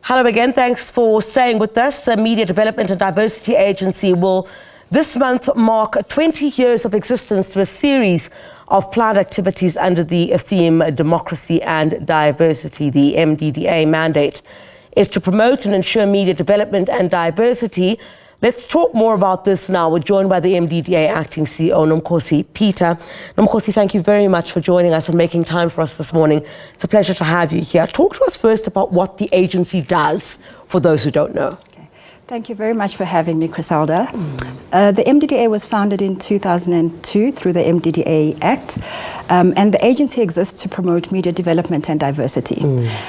Hello again. Thanks for staying with us. The Media Development and Diversity Agency will this month mark 20 years of existence through a series of planned activities under the theme Democracy and Diversity. The MDDA mandate is to promote and ensure media development and diversity. Let's talk more about this now. We're joined by the MDDA Acting CEO, Nomkhosi Peter. Nomkhosi, thank you very much for joining us and making time for us this morning. It's a pleasure to have you here. Talk to us first about what the agency does for those who don't know. Thank you very much for having me, Criselda. The MDDA was founded in 2002 through the MDDA Act, and the agency exists to promote media development and diversity.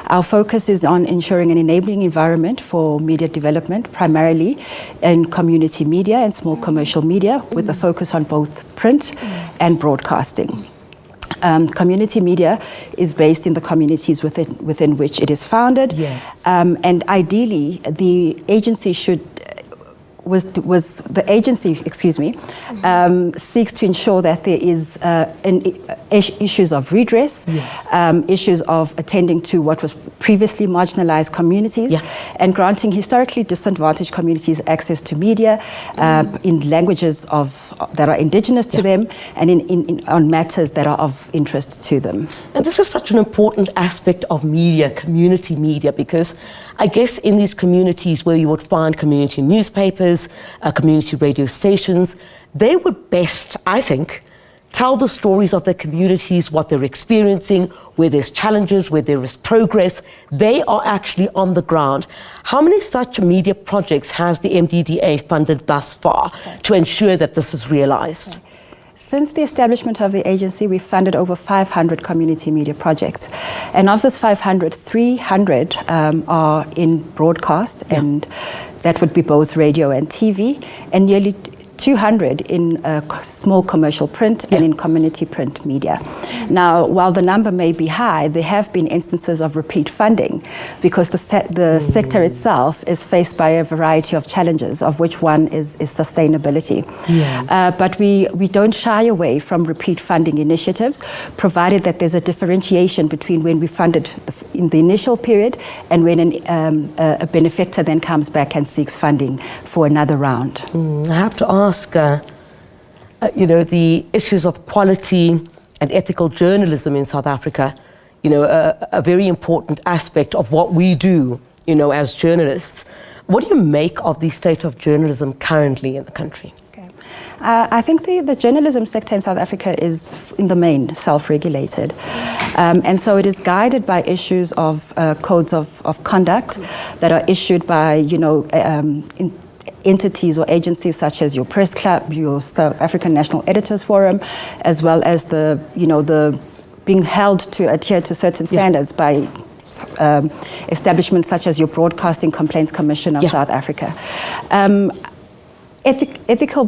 Our focus is on ensuring an enabling environment for media development, primarily in community media and small commercial media, with a focus on both print and broadcasting. Community media is based in the communities within which it is founded. Yes. And ideally, the agency seeks to ensure that there is issues of redress, yes, issues of attending to what was previously marginalized communities, and granting historically disadvantaged communities access to media in languages that are indigenous to them, and on matters that are of interest to them. And this is such an important aspect of media, community media, because I guess in these communities where you would find community newspapers, community radio stations, they would best, I think, tell the stories of their communities, what they're experiencing, where there's challenges, where there is progress. They are actually on the ground. How many such media projects has the MDDA funded thus far to ensure that this is realized? Since the establishment of the agency, we've funded over 500 community media projects. And of those 500, 300 are in broadcast, and that would be both radio and TV, and nearly 200 in small commercial print and in community print media. Now, while the number may be high, there have been instances of repeat funding because the sector itself is faced by a variety of challenges, of which one is sustainability. But we don't shy away from repeat funding initiatives, provided that there's a differentiation between when we funded in the initial period and when a benefactor then comes back and seeks funding for another round. I have to ask, the issues of quality and ethical journalism in South Africa, a very important aspect of what we do, as journalists. What do you make of the state of journalism currently in the country? I think the journalism sector in South Africa is, in the main, self-regulated. And so it is guided by issues of codes of conduct that are issued by, entities or agencies such as your press club, your South African National Editors Forum, as well as the being held to adhere to certain standards by establishments such as your Broadcasting Complaints Commission of South Africa. Ethical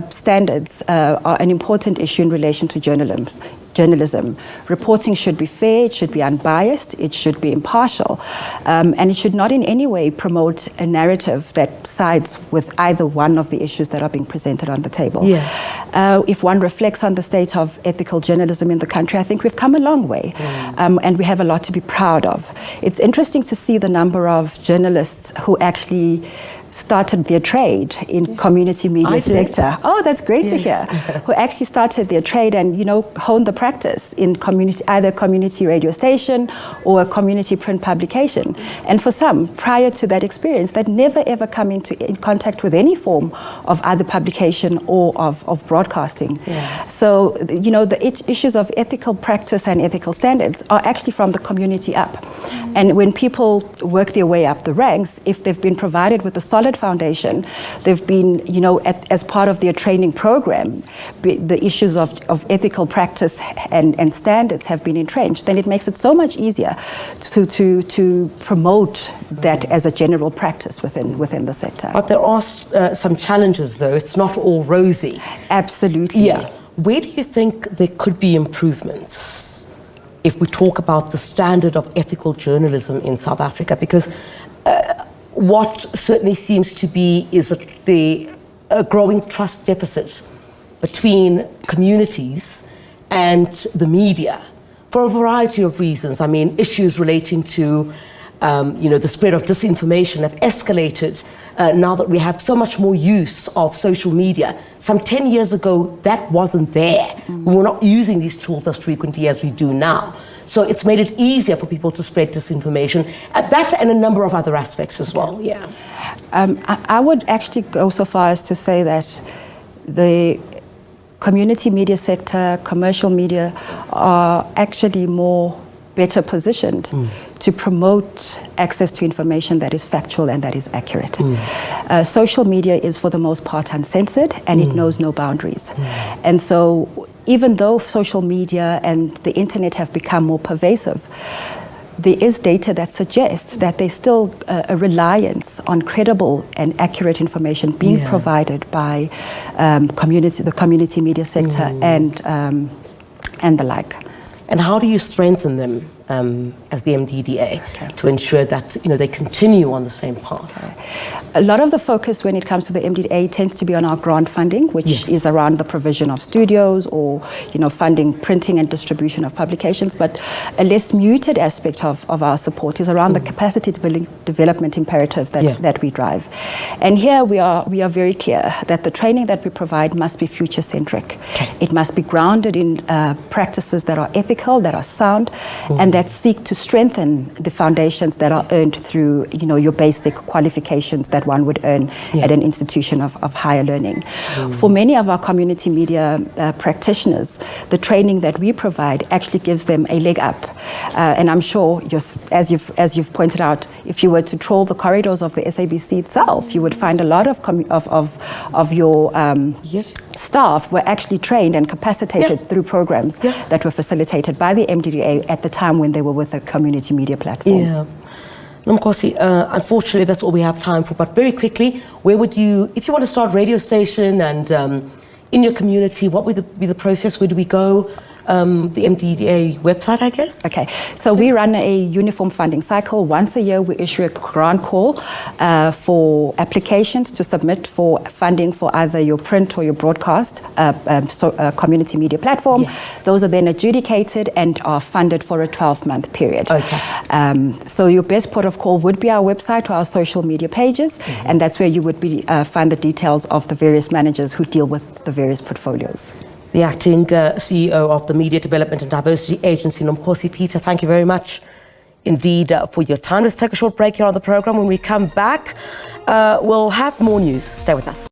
standards are an important issue in relation to journalism. Reporting should be fair, it should be unbiased, it should be impartial, and it should not in any way promote a narrative that sides with either one of the issues that are being presented on the table. If one reflects on the state of ethical journalism in the country, I think we've come a long way, and we have a lot to be proud of. It's interesting to see the number of journalists who actually started their trade in community media sector. Oh, that's great to hear. Who actually started their trade and, honed the practice in either community radio station or a community print publication. And for some, prior to that experience, they'd never ever come in contact with any form of either publication or of broadcasting. So, the issues of ethical practice and ethical standards are actually from the community up. And when people work their way up the ranks, if they've been provided with a solid foundation, they've been, as part of their training program, the issues of ethical practice and standards have been entrenched, then it makes it so much easier to promote that as a general practice within the sector. But there are some challenges, though. It's not all rosy. Absolutely. Where do you think there could be improvements if we talk about the standard of ethical journalism in South Africa? Because what certainly seems to be is a growing trust deficit between communities and the media for a variety of reasons. I mean, issues relating to the spread of disinformation have escalated now that we have so much more use of social media. Some 10 years ago, that wasn't there. We were not using these tools as frequently as we do now. So it's made it easier for people to spread disinformation. That and a number of other aspects as well. Yeah. I would actually go so far as to say that the community media sector, commercial media, are actually better positioned to promote access to information that is factual and that is accurate. Social media is for the most part uncensored, and it knows no boundaries. And so even though social media and the internet have become more pervasive, there is data that suggests that there's still a reliance on credible and accurate information being provided by the community media sector and the like. And how do you strengthen them as the MDDA to ensure that they continue on the same path? A lot of the focus when it comes to the MDDA tends to be on our grant funding, which is around the provision of studios or funding printing and distribution of publications. But a less muted aspect of our support is around the capacity development imperatives that we drive. And here we are very clear that the training that we provide must be future centric. It must be grounded in practices that are ethical, that are sound, and that seek to strengthen the foundations that are earned through your basic qualifications that one would earn at an institution of higher learning. For many of our community media practitioners, the training that we provide actually gives them a leg up. And I'm sure, as you've pointed out, if you were to trawl the corridors of the SABC itself, you would find a lot of your staff were actually trained and capacitated through programs that were facilitated by the MDDA at the time when they were with the community media platform. Yeah. Nomkhosi, unfortunately, that's all we have time for. But very quickly, where would you, if you want to start a radio station and in your community, what would be the process? Where do we go? The MDDA website, I guess? Okay, so we run a uniform funding cycle. Once a year, we issue a grant call for applications to submit for funding for either your print or your broadcast community media platform. Those are then adjudicated and are funded for a 12-month period. So your best port of call would be our website or our social media pages, and that's where you would find the details of the various managers who deal with the various portfolios. The Acting CEO of the Media Development and Diversity Agency, Nomkhosi Peter, thank you very much indeed for your time. Let's take a short break here on the program. When we come back, we'll have more news. Stay with us.